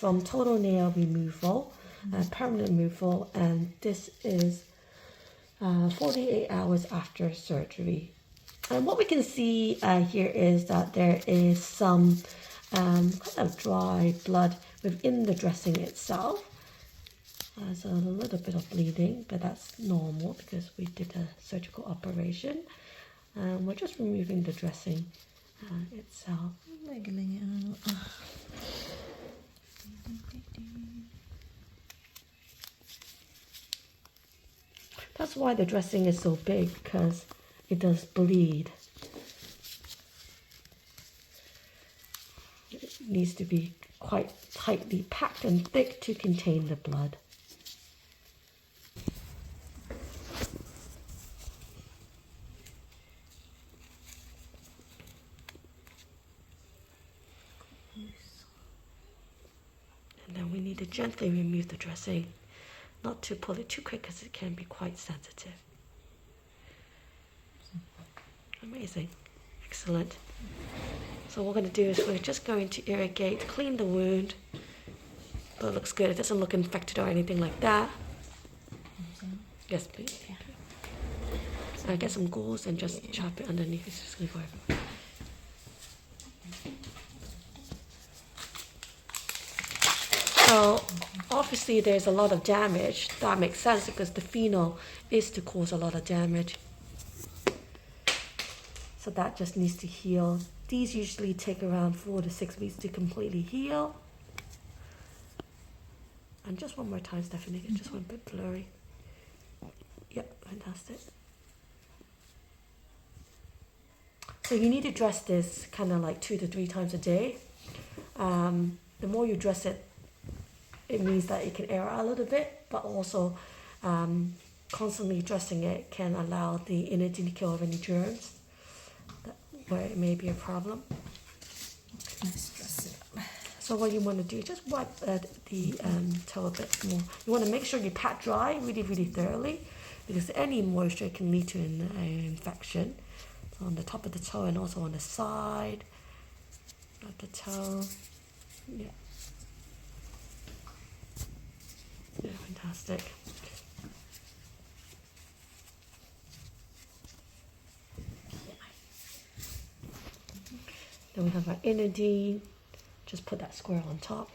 from toenail removal, permanent removal, and this is 48 hours after surgery. And what we can see here is that there is some kind of dry blood within the dressing itself. There's a little bit of bleeding, but that's normal because we did a surgical operation. We're just removing the dressing itself. Wiggling it out. That's why the dressing is so big, because it does bleed. It needs to be quite tightly packed and thick to contain the blood. And then we need to gently remove the dressing, not to pull it too quick because it can be quite sensitive. Amazing. Excellent. So what we're going to do is we're just going to irrigate, clean the wound. But it looks good. It doesn't look infected or anything like that. Yes, please. Get some gauze and just chop it underneath. It's just going to go everywhere. So obviously there's a lot of damage. That makes sense because the phenol is to cause a lot of damage. So that just needs to heal. These usually take around 4 to 6 weeks to completely heal. And just one more time, Stephanie. It just went a bit blurry. Yep, fantastic. So you need to dress this kind of like 2 to 3 times a day. The more you dress it, it means that it can air out a little bit, but also constantly dressing it can allow the energy to kill off any germs where it may be a problem. Let's dress it up. So what you want to do is just wipe the toe a bit more. You want to make sure you pat dry really, really thoroughly because any moisture can lead to an infection. So on the top of the toe and also on the side of the toe. Yeah. Yeah, fantastic. Then we have our inner. Just put that square on top.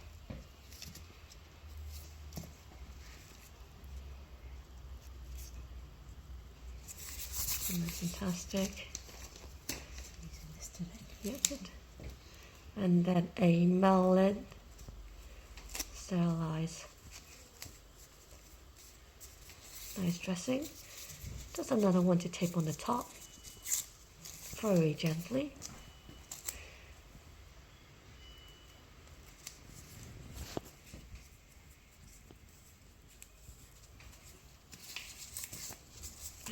And that's fantastic. Yeah, good. And then a melon. Sterilize. Nice dressing. Just another one to tape on the top. Very gently.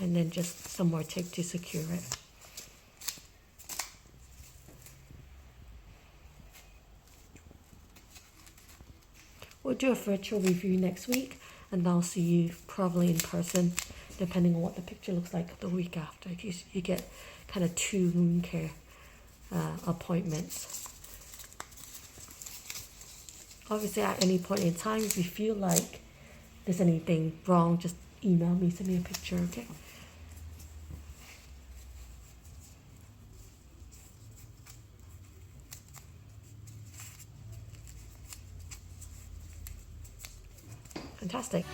And then just some more tape to secure it. We'll do a virtual review next week, and I'll see you probably in person, depending on what the picture looks like the week after. You get kind of 2 wound care appointments. Obviously, at any point in time, if you feel like there's anything wrong, just email me, send me a picture, okay? Fantastic.